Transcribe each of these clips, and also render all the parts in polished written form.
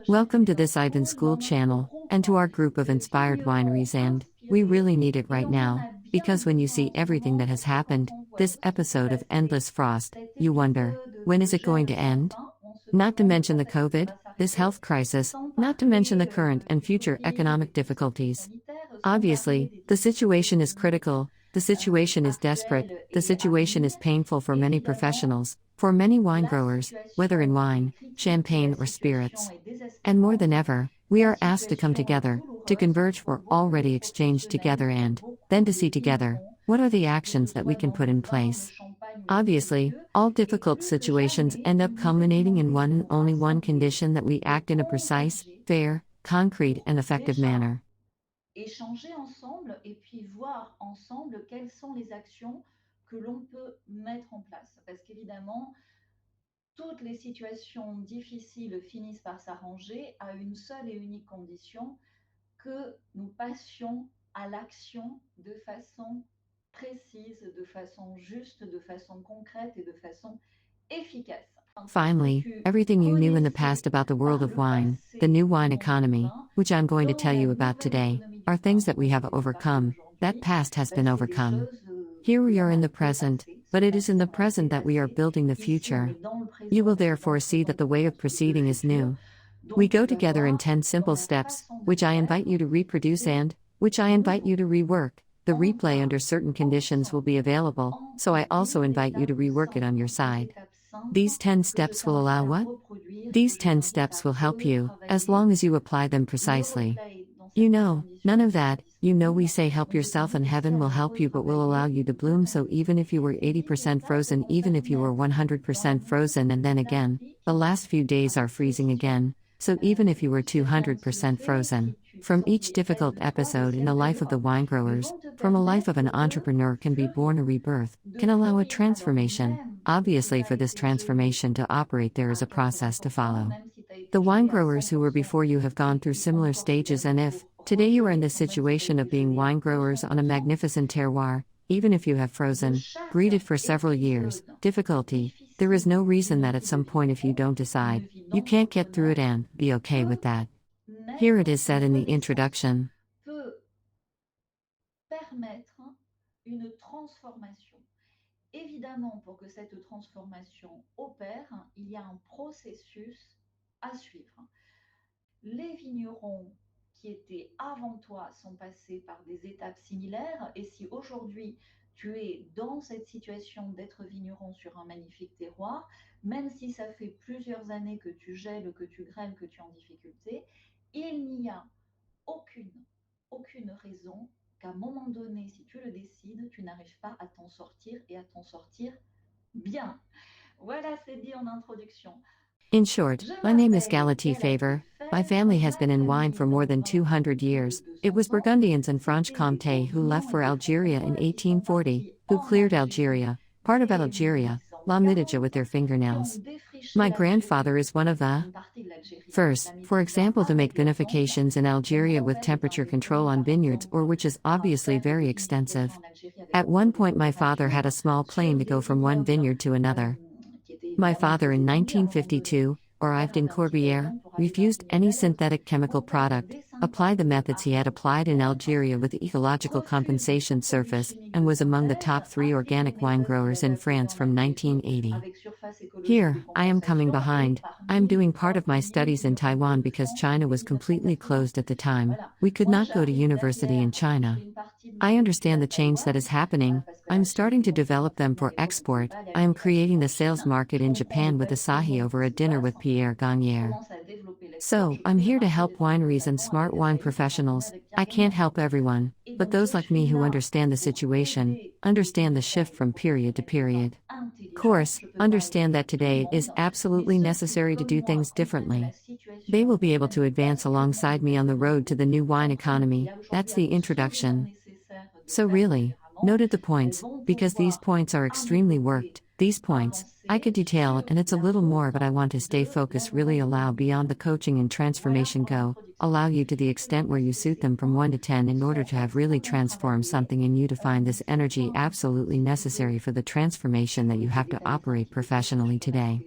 Welcome to this Ivan School channel, and to our group of inspired wineries, and we really need it right now, because when you see everything that has happened, this episode of Endless Frost, you wonder, when is it going to end? Not to mention the COVID, this health crisis, not to mention the current and future economic difficulties. Obviously, the situation is critical, the situation is desperate, the situation is painful for many professionals, for many wine growers, whether in wine, champagne, or spirits. And more than ever, we are asked to come together, to converge for already exchanged together, and then to see together what are the actions that we can put in place. Obviously, all difficult situations end up culminating in one and only one condition: that we act in a precise, fair, concrete, and effective manner. Échanger ensemble et puis voir ensemble quelles sont les actions que l'on peut mettre en place. Parce qu'évidemment, toutes les situations difficiles finissent par s'arranger à une seule et unique condition: que nous passions à l'action de façon précise, de façon juste, de façon concrète et de façon efficace. Finally, everything you knew in the past about the world of wine, the new wine economy, which I'm going to tell you about today, are things that we have overcome. That past has been overcome. Here we are in the present, but it is in the present that we are building the future. You will therefore see that the way of proceeding is new. We go together in 10 simple steps, which I invite you to reproduce and which I invite you to rework. The replay under certain conditions will be available, so I also invite you to rework it on your side. These 10 steps will allow what? These 10 steps will help you, as long as you apply them precisely. None of that, we say help yourself and heaven will help you, but will allow you to bloom. So even if you were 80% frozen, even if you were 100% frozen, and then again, the last few days are freezing again, so even if you were 200% frozen, from each difficult episode in the life of the wine growers, from a life of an entrepreneur can be born a rebirth, can allow a transformation. Obviously, for this transformation to operate, there is a process to follow. The wine growers who were before you have gone through similar stages, and if today you are in this situation of being wine growers on a magnificent terroir, even if you have frozen, breeded for several years, difficulty, there is no reason that at some point, if you don't decide, you can't get through it and be okay with that. Here it is said in the introduction. Peut permettre une transformation. Évidemment, pour que cette transformation opère, il y a un processus à suivre. Les vignerons qui étaient avant toi sont passés par des étapes similaires, et si aujourd'hui tu es dans cette situation d'être vigneron sur un magnifique terroir, même si ça fait plusieurs années que tu gèles, que tu grêles, que tu es en difficulté, il n'y a aucune raison qu'à un moment donné, si tu le décides, tu n'arrives pas à t'en sortir et à t'en sortir bien. Voilà, c'est dit en introduction. In short, my name is Galatee Favor. My family has been in wine for more than 200 years. It was Burgundians and Franche-Comté who left for Algeria in 1840, who cleared Algeria, part of Algeria, La Midija, with their fingernails. My grandfather is one of the first, for example, to make vinifications in Algeria with temperature control on vineyards, or which is obviously very extensive. At one point, my father had a small plane to go from one vineyard to another. My father in 1952 arrived in Corbière, refused any synthetic chemical product, applied the methods he had applied in Algeria with ecological compensation surface, and was among the top 3 organic wine growers in France from 1980. Here, I am coming behind. I am doing part of my studies in Taiwan because China was completely closed at the time. We could not go to university in China. I understand the change that is happening. I'm starting to develop them for export. I am creating the sales market in Japan with Asahi over a dinner with Pierre Gagnaire. So, I'm here to help wineries and smart wine professionals. I can't help everyone, but those like me who understand the situation, understand the shift from period to period. Course, understand that today it is absolutely necessary to do things differently. They will be able to advance alongside me on the road to the new wine economy. That's the introduction. So really, noted the points, because these points are extremely worked. These points, I could detail, and it's a little more, but I want to stay focused, really allow beyond the coaching and transformation go, allow you to the extent where you suit them from 1 to 10 in order to have really transformed something in you, to find this energy absolutely necessary for the transformation that you have to operate professionally today.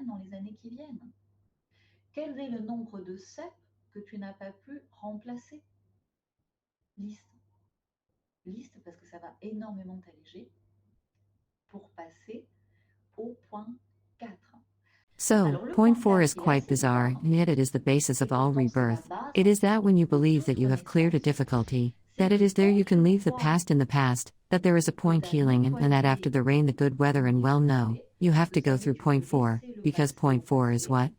prochaines, dans les années qui viennent? Quel est le nombre de cèpes que tu n'as pas pu remplacer? Liste. Liste parce que ça va énormément t'alléger pour passer au point 4. So, Alors le point point 4 is 4, il est quite assez bizarre, bizarre. and yet it is the basis Et of all pourtant, c'est la rebirth. base It is that when you de believe that toute you have cleared a renaissance. difficulty, C'est that it que is there you quand can tu leave the crois past in the past, that there is a que point tu as healing, and that after nettoyé the rain, the good weather, ton and well, no, humanité, you have que to ça go y est, through tu peux point 4, laisser le because passé au point 4 is passé, what?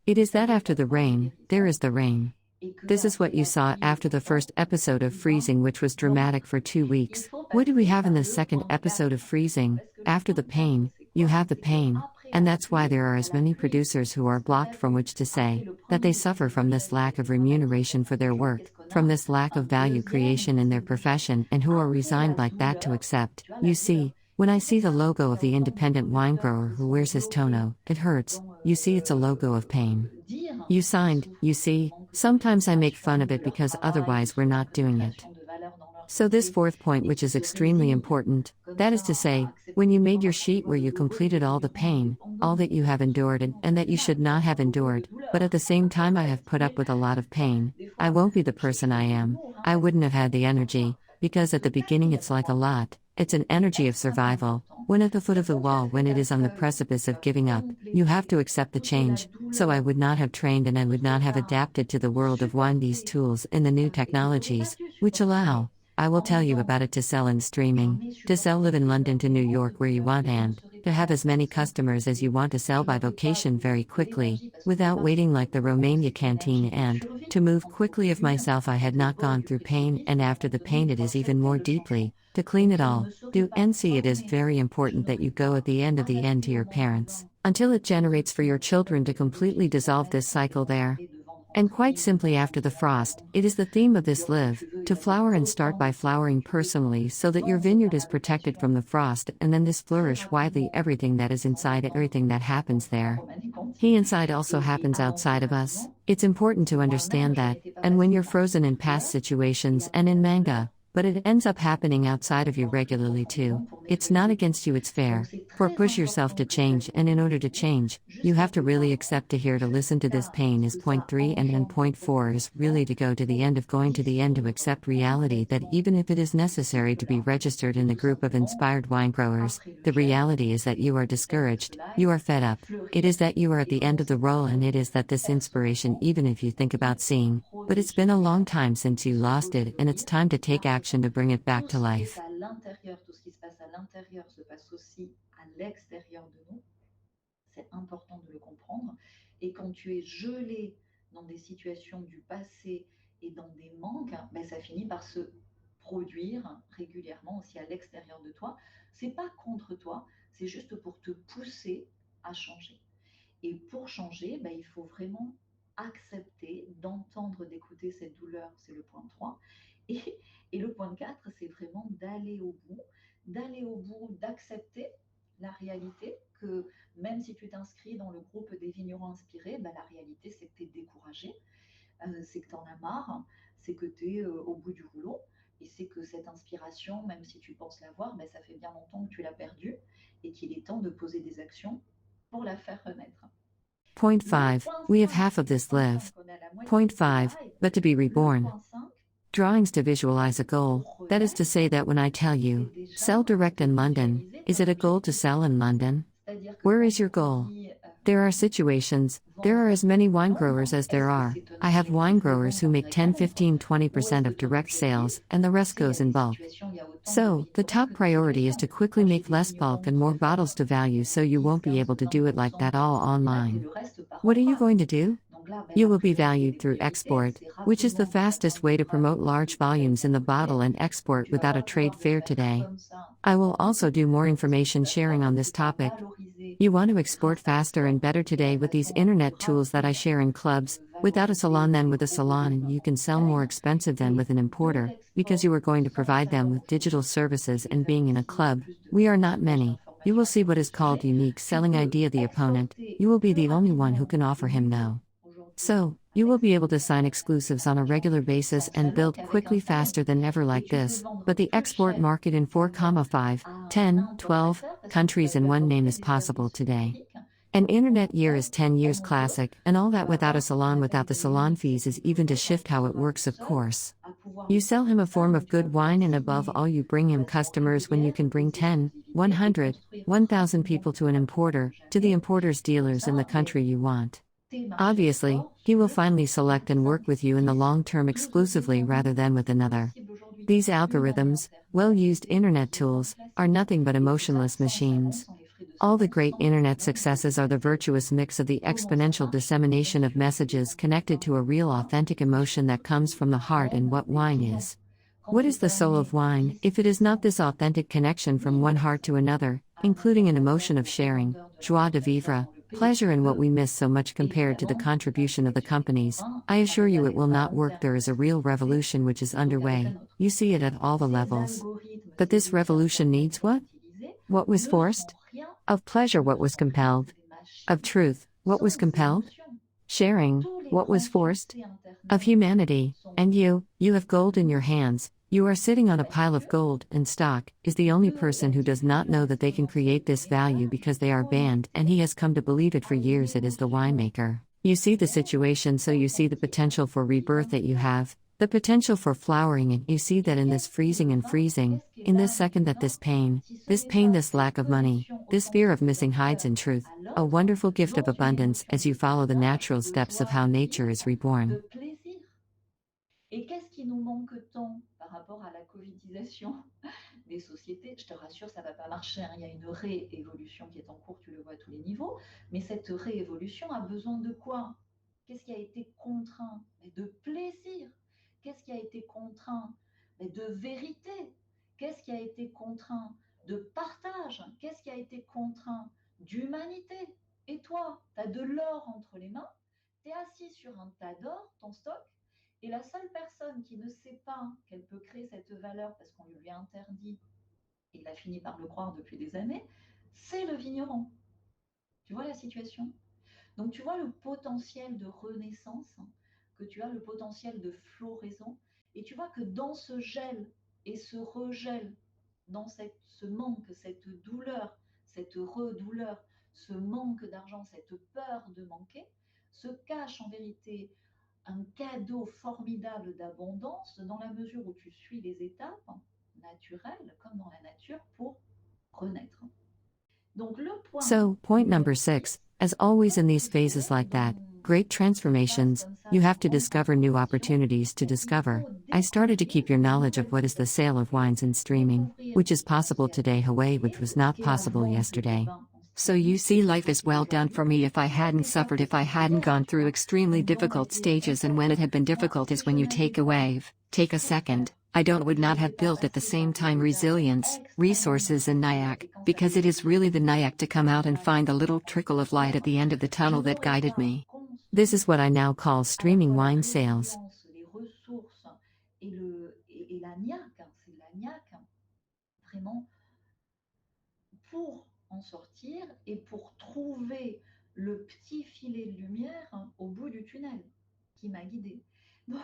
It is ça that y est, after tu as the droit à la rain, there guérison, is the rain. et que This is what après you la saw pluie et after le the temps, first episode of eh ben, freezing, which was dans dramatic for 2 il weeks. faut What do we passer have in par the le second point episode 4. of freezing? Parce que le After point the 4, pain, c'est you quoi? have the C'est que pain. après And la that's why pluie, there are alors as la many pluie, producers who c'est are ce qu'on blocked from appelle which to après say le that they premier suffer coup de from this gel, lack c'est-à-dire of on a pris remuneration cette for their pluie, work, qu'est-ce qu'on from a? this lack Un of value deuxième creation in their coup de gel. profession, and who are Après la resigned like that to douleur, accept. tu as la You douleur. see, when Et I c'est pour see the ça que logo of the j'entends independent beaucoup de wine fleurs grower qui who sont wears his bloquées tono, it hurts. dans You see, it's a logo of pain. dire You qu'ils signed, you souffrent de see, manque de sometimes I make fun rémunération of de it leur because travail, de otherwise we're ce not manque de doing it. création de valeur dans leur So, this métier, fourth point, et which qui is se extremely résignent important, comme that is ça to à say, when accepter you de made voir your à partir sheet where you de heureux completed all the vignerons pain, all indépendants, that you have qui sont endured, vraiment and that you formidables, should qui not ont have pas beaucoup de endured, but douleur, at the same en time I have fait. put up with a lot of pain. Des I fois, won't be the je person I fais de am. l'humour, I parce wouldn't que have had the parfois, energy, because at le the beginning passé it's like a apprend. lot. It's an Et energy of extrêmement survival. important, When at the foot c'est of the quand tu as wall, fait when it ta is on the sève, precipice tu of as giving up, you have complété to accept the toute la change. So I douleur would not have trained and I du would not have départ adapted to the pour world of wine these supporter, tools in the new et que tu n'aurais pas technologies, dû which supporter, mais allow. I will en tell même you temps, about it to sell in streaming, j'en ai to sell live supporté in London to New énormément de York where you douleur, want et je ne and serais to pas have la as many personne, customers as you want to sell je by n'aurais pas vocation very de quickly, l'énergie, parce que without départ, waiting like the Romania c'est une énergie canteen de and survie to move quand tu quickly of recules, myself I quand had tu es not gone proche du through pain précipice, and à un after moment the donné, il pain it faut is even accepter more le changement. deeply, to clean Donc it je ne all. me serais To pas and see it is formée, very je important that n'aurais you go at pas the end of the end to adapté au your monde du parents, vin until it les generates for outils your children to technologiques completely qui dissolve permettent this cycle simplement there. après de vendre en And quite streaming, de simply vendre after the à la frost, it is the theme of this longueur que live, tu veux. Il to y avait flower and start autant by que flowering tu veux personally so that your vendre vineyard ta is protected réputation from the frost, and then this très flourish widely rapidement, everything that is sans inside vendre everything that sans happens continuer à there. remanier He cantine inside also et happens avancer outside of us. rapidement. It's important to Moi-même, understand je that, n'étais pas and when passée you're par frozen cette in past douleur, et situations and après in la douleur, manga, but it ends up happening outside je of you pense que regularly too. profondément pour It's not nettoyer. against you, it's Donc fair. c'est For très push yourself important to que tu ailles change, au and in bout order des to mots change, you jusqu'à have to te really battre, accept to hear to listen to this jusqu'à pain ce is que point ça 3, and then engendre point 4 is really to go to the pour end of going to the end to dissoudre accept reality that complètement even if it is ce necessary to be cycle-là registered et in the tout group of simplement, inspired wine growers, après le the gel, reality is that you are le fait que discouraged, cela you aille are fed up. It fleurir is that you are at et the end of the commencer à roll, and it fleurir is that this inspiration, personnellement even if you think qui about seeing, but it's been a long processus time since you se lost peut it, and it's fleurir time to take après ça. action to bring it back Tout to ce qui est life. à l'intérieur, tout ce qui se passe à l'intérieur se passe aussi à l'extérieur de nous. C'est important de le comprendre. Et quand tu es gelé dans des situations du passé et dans des manques, ben ça finit par se produire régulièrement aussi à l'extérieur de toi. C'est pas contre toi, c'est juste pour te pousser à changer. Et pour changer, ben, il faut vraiment accepter, d'entendre, d'écouter cette douleur, c'est le point 3. Et, et le point 4, c'est vraiment d'aller au bout, d'accepter la réalité que même si tu t'inscris dans le groupe des vignerons inspirés, ben, la réalité c'est que tu es découragé, c'est que tu en as marre, c'est que tu es au bout du rouleau, et c'est que cette inspiration, même si tu penses l'avoir, ben, ça fait bien longtemps que tu l'as perdue, et qu'il est temps de poser des actions pour la faire renaître. Point Le 5, point we have 5, half of c'est le this point live. 5, on est à la moitié Point de ce 5, live. but to be Le reborn. point 5, Drawings to visualize a goal. pour That is to renaître, say that when I tell c'est you, déjà sell direct de in London, visualiser is ton it a goal to objectif. sell in London? C'est-à-dire que Where quand is your on goal? dit There are situations, there are as many wine growers as there are. I have wine growers who make 10, 15, 20% of direct sales, and the rest goes in bulk. So, the top priority is to quickly make less bulk and more bottles to value so you won't be able to do it like that all online. What are you going to do? You will be valued through export, which is the fastest way to promote large volumes in the bottle and export without a trade fair today. I will also do more information sharing on this topic. You want to export faster and better today with these internet tools that I share in clubs, without a salon than with a salon, you can sell more expensive than with an importer, because you are going to provide them with digital services and being in a club, we are not many. You will see what is called unique selling idea the opponent, you will be the only one who can offer him no. So, you will be able to sign exclusives on a regular basis and build quickly faster than ever like this, but the export market in 4, 5, 10, 12 countries in one name is possible today. An internet year is 10 years classic, and all that without a salon without the salon fees is even to shift how it works of course. pouvoir You le sell him a faire. form of Tu vas good pouvoir wine, and above signer all, you une bring him relation customers when you régulière, can bring 10, exclusivité et 100, construire un 1,000 people sentiment to an importer, comme to the jamais. importer's Et comme dealers in the ça, ben, country you want. tes marchés Obviously, ressortent he will sur finally select and work with you in the 5, 10, long term 12 exclusively rather descendants. than with C'est another. possible aujourd'hui. These Une année algorithms, entière. Mais well ça, used c'était internet l'exemple tools, are classique. nothing but Et tout ça emotionless sans salon, machines. sans les frais de All the salon, great sans internet rien du tout. successes are the virtuous mix of the Comment ça exponential marche? Bien dissemination of sûr, tu les messages vends plus connected to a real hein, authentic emotion that comes from the heart and rendre what des wine clients. is. Quand What tu is the soul of permets à wine, tes if it is not citoyens this authentic connection from one vivre heart ça, to another, à including an l'intérieur emotion of des sharing, revendeurs de la joie Côte de d'Azur vivre, dans le pays pleasure in what we bleu, miss so much compared to the évidemment, la contribution of the qualité du companies, vin I assure you it n'arriverait will pas not à work. faire There is a real rivalité revolution which is plutôt qu'avec underway. un autre. You see it at all the Ces levels. algorithmes, But ces this outils revolution needs informatiques what? utilisés What was ne sont forced? rien, Of pleasure, what ne was sont rien que compelled? des Of machines truth, what was sans compelled? émotion. Sharing, Tous les what grands was forced? succès Of Internet humanity, sont and you have gold in your hands, you are sitting on a parce pile que of gold, and stock is the only person who does not know multiplication that they can exponentielle create des this value messages because they are banned, and connectés he has come to believe it for à une years. It is the émotion winemaker. You see the humaine situation, so you see the authentique potential for qui vient rebirth du that you cœur. have, the potential for flowering, and you see that Et in this qu'est-ce qu'est freezing le and vin? freezing, Qu'est-ce qu'est in this l'âme second, du that vin? Si ce this n'est pain, pas this cette lack of money, connexion this fear of authentique missing d'un hides cœur in truth, à a l'autre, wonderful gift of dont une abundance émotion as de you follow the bonheur, natural de steps of joie how de nature is vivre, de reborn. plaisir. Et qu'est-ce qui nous manque tant par rapport à la covidisation des sociétés? Je te rassure, ça ne va pas marcher, hein. Il y a une réévolution qui est en cours, tu le vois à tous les niveaux. Mais cette réévolution a besoin de quoi? Qu'est-ce qui a été contraint? De plaisir. Qu'est-ce qui a été contraint? De vérité. Qu'est-ce qui a été contraint? De partage. Qu'est-ce qui a été contraint? D'humanité. Et toi, tu as de l'or entre les mains, tu es assis sur un tas d'or, ton stock, et la seule personne qui ne sait pas qu'elle peut créer cette valeur parce qu'on lui a interdit, et il a fini par le croire depuis des années, c'est le vigneron. Tu vois la situation? Donc tu vois le potentiel de renaissance, que tu as le potentiel de floraison, et tu vois que dans ce gel et ce regel, dans ce manque, cette douleur, cette redouleur, ce manque d'argent, cette peur de manquer, se cache en vérité un cadeau formidable d'abondance dans la mesure où tu suis les étapes naturelles, comme dans la nature, pour renaître. Donc le point So, point number numéro 6, 6, as always in comme these tu phases fais like that, dans great ce qui se passe transformations, comme ça, you de have to grandes discover new transformations, opportunities to ben, il discover. faut I started to keep découvrir your de knowledge of nouvelles what is the sale of opportunités, wines in streaming, découvrir which is ce possible qui est today, Hawaii, which streaming, was ce not qu'est la possible vente de yesterday. vin en So streaming. you see, life is well done Aujourd'hui, for me if I ça hadn't n'était pas suffered, if I possible hadn't hier, gone tu through vois. extremely Un vent a difficult été stages, and when it interdit. had been Moi, difficult si is je when you n'avais take a pas wave, take a souffert, second. I would si je not have n'étais pas built at the passé same par des time étapes resilience, extrêmement resources in difficiles, Nyack, et quand ça because it devient is really the difficile, Nyack to come out and là, find the tu little prends trickle tes of light at retours, the end of the je tunnel that n'aurais guided pas me. This is construit what I now call à la streaming fois la wine sales. résilience, les ressources et la niaque, hein, c'est la niaque, hein, vraiment pour en sortir et pour trouver le petit filet de lumière au bout du tunnel qui m'a guidée. Donc,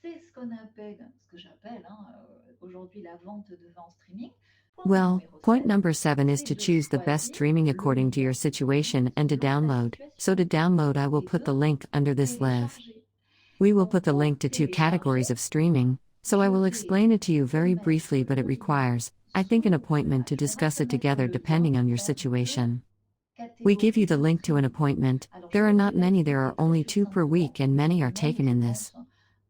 c'est ce que j'appelle aujourd'hui la vente de vin en streaming. Point Well, numéro point 7, number 7 is c'est to de choose the best choisir streaming le according to your moment situation and to selon ta download. So to situation download, I will et put de the link under this live. télécharger. We will Donc put the pour link to 2 categories télécharger, of streaming, so I je will vais explain it to you te very mettre briefly, but it le lien requires, I think, an sous appointment to l'image. On va discuss te it mettre together le lien depending on your vers deux situation. We give you catégories the de link to an streaming. appointment. Alors, je There are vais te not many, there l'expliquer are très only 2 per succinctement. week, and many are Moment, taken tu in this penses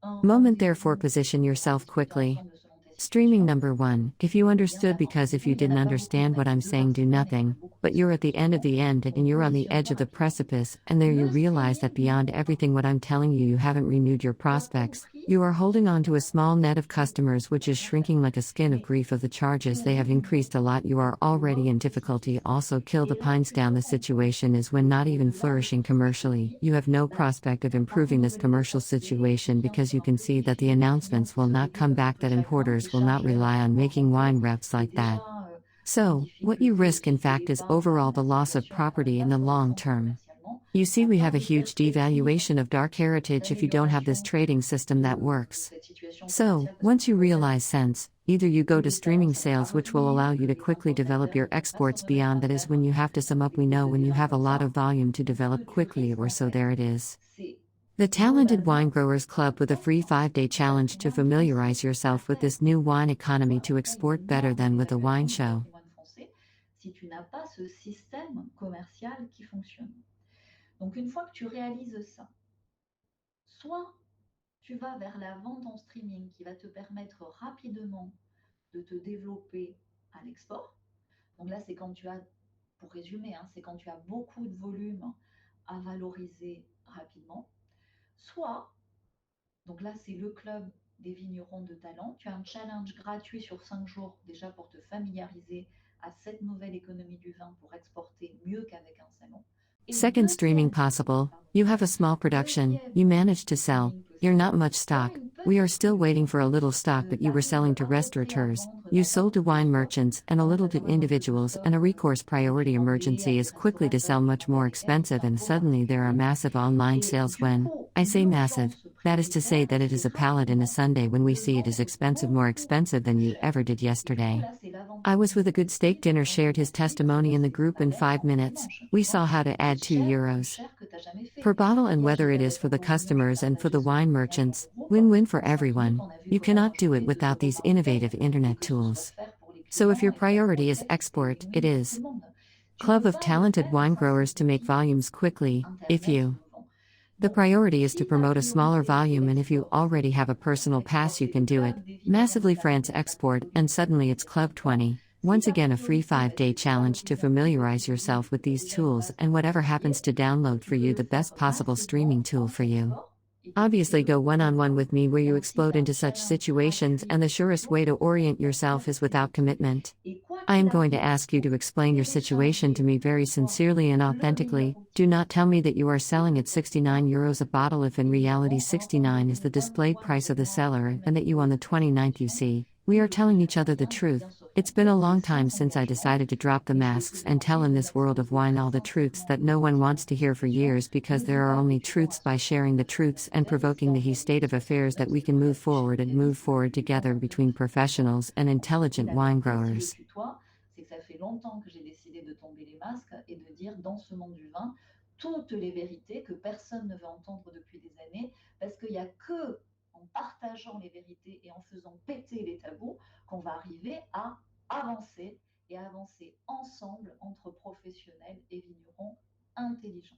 un moment, therefore, rendez-vous position qui sera yourself discuté quickly. ensemble selon ta Streaming situation. number 1, if you Le lien understood, vers un because if rendez-vous, you il n'y en didn't a pas beaucoup, on understand n'a what que I'm deux saying, do participants, mais il y en a nothing, beaucoup but qui you're se at the end of positionneront. the end and Donc, you're on the edge positionne-toi of the rapidement. precipice, and there you Le realize that streaming beyond numéro 1 everything what I'm telling you, you haven't renewed your tu as prospects. compris You are holding ce on to qu'on a small appelle net of le customers which is potentiel. shrinking like a skin of Mais grief of the charges pour they have renouveler, increased a lot. You are pour already in difficulty. repositionner, Also, kill the et là pines tu te down. The rends compte situation is when not even qu'au-delà de flourishing tout ce que je te commercially. dis, You have no bah, prospect of tu n'as pas improving this renouvelé tes commercial prospects, tu situation tiens because sur you un can see petit that the filet de clients announcements qui will se not come développe back, parce que that chacun importers will not déchargeait rely on rapidement son making wine compte, reps et like that. déjà en So, what you difficulté, risk, qui in était fact, les is bas overall de the la loss of situation, n'arrivait property in pas the long florissante term. commercialement, You see, we have entame a une huge perspective devaluation of dark heritage if you don't have this d'amélioration trading system that de works. cette situation So, commerciale parce que once tu you vois bien realize sense, either you go que to les talents, streaming ça va pas sales, which will revenir, allow que you to les quickly develop importateurs your ne vont pas s'en exports remettre beyond, à that is faire when you have to sum up. We des know when you deals have a comme lot ça. of volume to Ce que develop tu quickly, risques or en so fait, there it is. c'est The Talented Wine Globalement, Growers Club with a free 5-day challenge to familiarize yourself with this new wine economy to export better than with a wine d'évaluation du show. patrimoine français si tu n'as pas ce système commercial qui fonctionne. Donc une fois que tu réalises ça, soit tu vas vers la vente en streaming qui va te permettre rapidement de te développer à l'export. Donc là, c'est quand tu as, pour résumer, hein, c'est quand tu as beaucoup de volume à valoriser rapidement. Soit, donc là, c'est le club des vignerons de talent. Tu as un challenge gratuit sur 5 jours déjà pour te familiariser à cette nouvelle économie du vin pour exporter mieux qu'avec un salon. Et Second streaming possible. You have a small production, you deuxième managed to sell, streaming you're not possible, much tu as stock. une We are petite still waiting for a little stock, que but tu you were arrives selling to à peu près à restaurateurs. vendre You d'abord sold de to wine stock. merchants and a Donc, little à to savoir donc, le individuals, and stock a recourse que tu priority vendais à emergency des is quickly to sell restaurateurs qui much vendaient more à des caisses expensive, and d'impôts suddenly there are particuliers. massive online Et sales du when, coup, I say massive, l'urgence that is to say prioritaire, that it c'est is a pallet in a rapidement sundae when we de see it is vendre expensive, more beaucoup expensive than plus you cher. ever did Et du coup, yesterday. là, c'est l'avantage I was with a good steak compétitif dinner, quand tu shared his t'appliques ce testimony in the group in système 5 en minutes. dimanche. We Tu vois, saw how to plus add 2 cher, plus euros cher que tu as jamais per fait. bottle, and Hier, whether it j'étais is avec for un the bon ami qui customers and for partageait the son wine itinéraire merchants, pour win Europe. win for Ensuite, everyone. on a vu You comment cannot do rajouter it des without euros these par tête innovative et internet que ce soit tools. faire pour les So, if clients your et faire priority is project et export, it win-win pour tout is le monde. Tu Club peux of pas le Talented faire Wine sans ces Growers to make outils volumes quickly, if Internet you. innovants. The Donc, priority is to si ta promote a smaller priorité c'est volume, and if you l'export, already have a personal pass, you l'export c'est can le do it. club des vignerons de Massively talent, France donc ça te export, and mobilise pour suddenly it's trouver Club des clients. 20. Si Once ta again, a free priorité 5-day c'est de challenge to valoriser un peu tes familiarize volumes, yourself with tu as these déjà une tools base de and vente whatever qui happens est, to download tu for peux you le the faire best possible streaming rapidement tool en for you. export et tester Obviously, le go one on one terrain. with me where Et you ensuite, tu explode as un into such challenge situations, gratuit and the de 5 surest jours way to pour te orient familiariser yourself avec is ces without outils. commitment. Et quoi I qu'il am going to arrive, ask you to pour explain your situation to télécharger me pour very avoir sincerely and le meilleur authentically. Do outil not tell me that you are et selling que at pour pouvoir 69 euros a bottle if in reality évidemment avoir 69 is des the displayed price of the one-on-one seller, and that avec you on the d'autres 29th you institutions see. We où are le telling each other the préférentiel va truth. bien It's been s'orienter. a C'est long sans time since I engagement, decided to drop the mais je vais te masks and tell demander in de this world of m'exposer wine très all the truths sincèrement that et no one wants honnêtement to ta hear for situation, years, because le there are détail only étudiant truths by associé sharing the à ce truths and modèle, c'est provoking the envoyé state au of affairs 79, that we c'est le can move club des forward and move généralistes forward du together vin de between distribution. professionals and Ensuite, intelligent la wine vérité, si je growers. tutoie, c'est que ça fait longtemps que j'ai décidé de tomber les masques et de dire dans ce monde du vin toutes les vérités que personne ne veut entendre depuis des années, parce qu'il n'y a que en partageant les vérités et en faisant péter les tabous qu'on va arriver à avancer et à avancer ensemble entre professionnels et vignerons intelligents.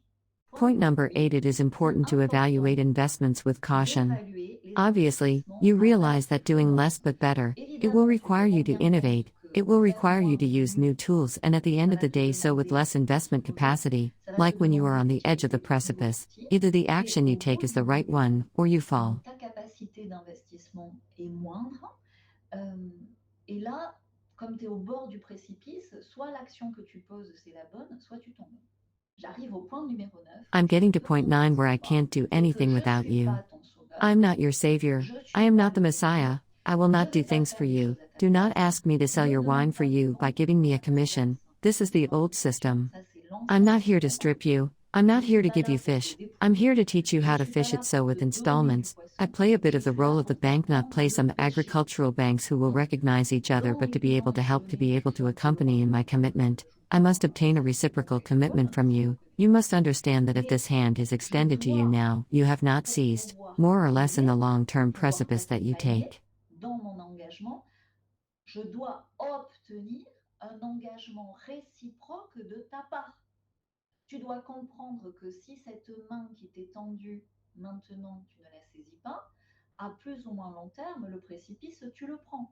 Point number 8: Oui, it is c'est important to evaluate important investments with caution. d'évaluer les Obviously, investissements you realize avec that doing less prudence. but better. It will Évidemment, tu te require rends you to bien compte innovate. que It will faire require you moins to mais use mieux, new tools, and at the end ça of va the te day, so with demander less plus de investment volume, capacity, ça va te like when you are demander on the edge of the d'utiliser de nouveaux precipice. outils Either the et action you au take bout is du the right bout, one, or you quand fall. ta capacité d'investissement est moindre, euh, et là, comme tu es au bord du précipice, soit l'action que tu poses c'est la bonne, soit tu tombes. J'arrive au point numéro 9, I'm je ne getting to peux point t'en 9 where I sortir can't do et que anything je ne without suis you. pas ton sauveur, I'm not your savior. je ne I suis am pas not the le Messie, Messiah. I will je ne not do vais pas things faire for les you. choses à ta Do not place, ask me to sell me your wine demande for pas you by comment giving me a ça se commission. passe This is the dans old l'opération. system. Ça, c'est I'm l'ancien not here to système. strip you. I'm Je not here suis to pas give là you pour te fish. I'm dépouiller. here to teach you Je how to suis pas fish it là so pour te with donner du installments. I poisson. play a bit Je of the suis là role of the pour bank, not t'apprendre à play le some pêcher. agricultural banks who will Donc, recognize each other, dans but les to be able to dépenses help to be able to non accompany in my récurrentes, commitment. je I must prends obtain a certainement reciprocal des coms, commitment from c'est you. beaucoup You must d'économies, understand that if mais this hand is je extended to you dois, now, you have not pour seized, pouvoir more or less in the t'aider, long pour term pouvoir precipice that you t'accompagner take. dans mon engagement, je dois obtenir un engagement réciproque de ta part. Tu dois comprendre que si cette main qui t'est tendue maintenant, tu ne la saisis pas, à plus ou moins long terme, le précipice, tu le prends.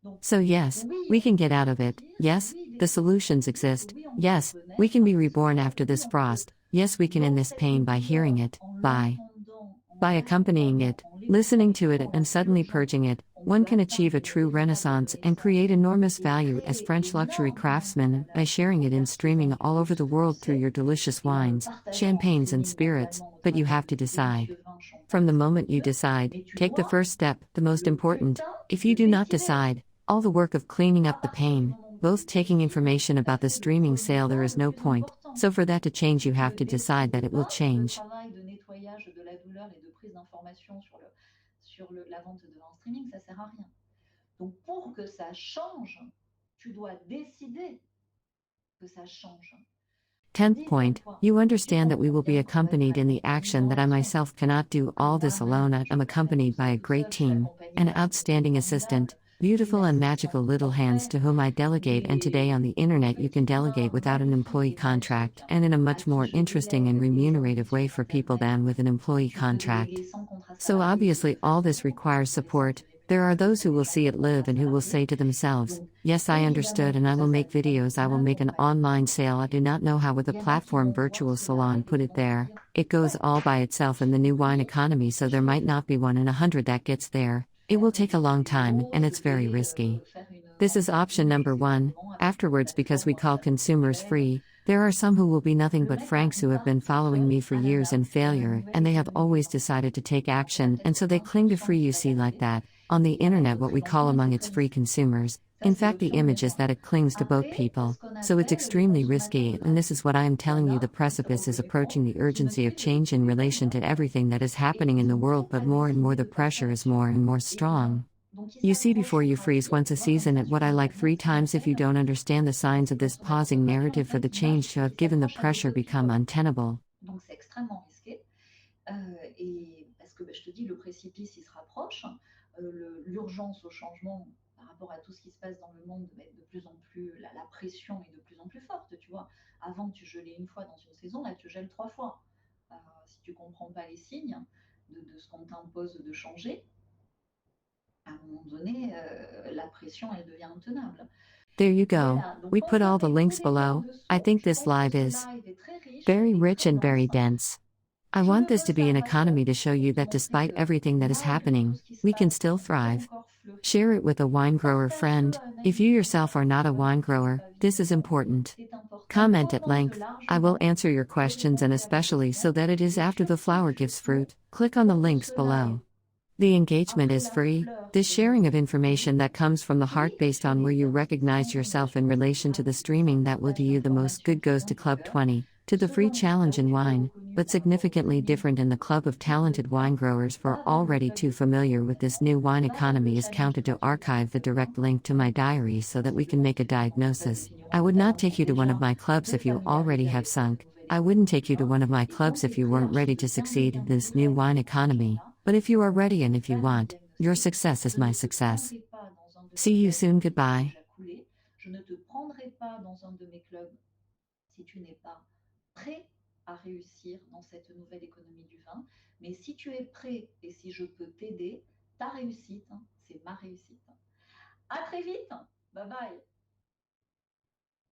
Donc, So, yes, oui, we on can peut get out of it. sortir, Yes, oui, des the solutions solutions existent, exist. oui, on peut Yes, we renaître can be avec ce reborn sol, after oui, this on peut, frost. Yes, we can end dans this cette pain by hearing douleur, it, en by l'entendant, en accompanying l'accompagnant, it, en l'écoutant listening et to it, and pendant suddenly l'urgence, purging it. on One peut can achieve atteindre a une true véritable renaissance and create renaissance enormous et value as créer French luxury énormément de craftsmen by valeur sharing it in envers tes streaming all over the environnistes world through français your delicious et en le wines, partageant en champagnes, and streaming spirits. naturellement au But you travers have de to tes decide. délicieux vins From champagne the moment you spiritueux, decide, mais tu take the dois first step, the most le important. putain If you de do not décider. decide, all the work of cleaning À up the partir du pain, moment où tu both taking décides, information ça about the c'est le streaming premier sale, there pas is le no plus point. important. So for that to change, Si you tu have ne to decide that décides it will pas, le change. travail de nettoyage de la douleur et de prise d'information sur la vente de vin en streaming, ça sert à rien. Donc pour que ça change, tu dois décider que ça change. 10th Dis point, pourquoi. you Tu understand that we comprends will be bien qu'on va être accompanied in the accompagné d'une action that I relation. myself cannot do all this alone. Moi-même, I je am peux pas faire tout accompanied by ça a toute great seule. Je suis team, accompagnée an par une équipe outstanding assistant, formidable. Oui, beautiful and l'assistance, magical elle est little hands parfaite, to whom I delegate, and today mais on the internet you can petite delegate main without an magnifique employee et magique contract and in a à much qui more je interesting and délègue remunerative aujourd'hui way sur for people Internet. than with an employee Tu peux déléguer contract. sans contrat So salarié de obviously, toute all façon, this requires puisque les salaires support. se There are rémunèrent those who will déjà see it sans live contrat and who will say salarié. to themselves, Donc, yes, I understood, évidemment, and tout I will ça, ça make demande videos. I un will make an accompagnement. online sale. I do not know how with a Il y en a qui platform vont voir virtual cela salon et put qui it vont se there. dire, It goes ouais, all by itself in the new wine oui, economy, so je there vais might not be one in 100 that gets there. It will faire take a des long time, vidéos, and je it's very vais risky. faire une This vente is en option ligne, number one. exactement, avec une Afterwards, because we plateforme call consumers virtuelle. free, there are some who will be nothing Le but mettre Franks une who have been partie following me for à la years dame in de la failure, nouvelle and they have économie du always vin. decided to take Donc on va action, and peut-être so they cling to 20% free. qui You va see, like garder that. On the et qui va internet, être what we très call gentil, c'est among très its free gentil. consumers. Ça, In c'est fact, the l'option image numéro is un. that it clings to both Après, people. ce qu'on So it's appelle le extremely consommateur risky, de and base. this is what I am Il y en telling you. The a qui se precipice is reconnaîtront, approaching the qui ne urgency of fait que change in des relation paiements to everything that is et happening in qui the n'ont world, but pas more and more décidé the de passer pressure à is more l'action and more et du vin. strong. Donc ils You see, s'accrochent before au you freeze gravier, once tu a vois, comme season ça at what sur I like Internet, 3 times if you j'appelle. don't understand the signs of Et this quand tu aperçois pausing qu'après, en narrative for the fait, il marche change et to have qu'il given the s'accroche à des pressure petits become pots. untenable. Donc c'est extrêmement risqué. Et parce que je te dis, le précipice, il se rapproche. L'urgence au changement par rapport à tout ce qui se passe dans le monde va être de plus en plus, la pression est de plus en plus forte, tu vois. Avant, tu gelais une fois dans une saison, là, tu gèles 3 fois. Si tu ne comprends pas les signes de ce qu'on t'impose de changer, à un moment donné, la pression, elle devient intenable. There you go. Voilà, donc We put all the consommer tous links les biens below. I dessous. think Je this pense que live ce is live est très riche very et rich très and very dense. dense. I Je want le this veux to be an faire parce economy to show pour you te that montrer despite que everything that is malgré tout happening, ce qui se we can passe, still on peut thrive. encore fleurir. Share it with a wine grower Partage-le friend. même If si you ton yourself are not a agriculteur wine ne fait grower, pas this is vivre, important. c'est important. Comment at Commente length. I will largement, answer your questions and demande l'avis de tout especially le so monde that it is et after the surtout, flower je gives souhaite fruit. Click on the pour que links ce live, below. The engagement après is la free. fleur This qui est sharing of donnée, oui, information that comes from the heart puis based sur on where les you recognize 15 yourself in engagements relation to the gratuits, c'est streaming un that will do tas you the most d'informations good qui goes vont to du Club cœur. 20, to the free Selon là où challenge in tu es wine, reconnu but par rapport au significantly streaming different in the ou club of qui te talented wine plaît, growers for va vers le already club too de 20 familiar with this new wine va vers le economy is challenge counted to gratuit archive the direct gratuitement. link to my diary so that we can make a Simplement, le club des diagnosis. I vignerons would not take permettra you to one of déjà my clubs de if you already familiariser have avec cette sunk. nouvelle I wouldn't économie du take you to vin. one of my Et quand clubs tu es if you prêt, weren't alors je ready te to donne succeed in bien this sûr new les wine informations economy. là. But if you are On va ready and te if you faire un want, your diagnostic. success is Je my ne te success. prendrai pas dans un de mes See you clubs soon. si tu as Goodbye. déjà coulé. Je ne te prendrai pas dans un de mes clubs si tu n'es pas prêt à réussir dans cette nouvelle économie du vin. Mais si tu es prêt et si je peux t'aider, ta réussite, c'est ma réussite. À très vite. Bye bye.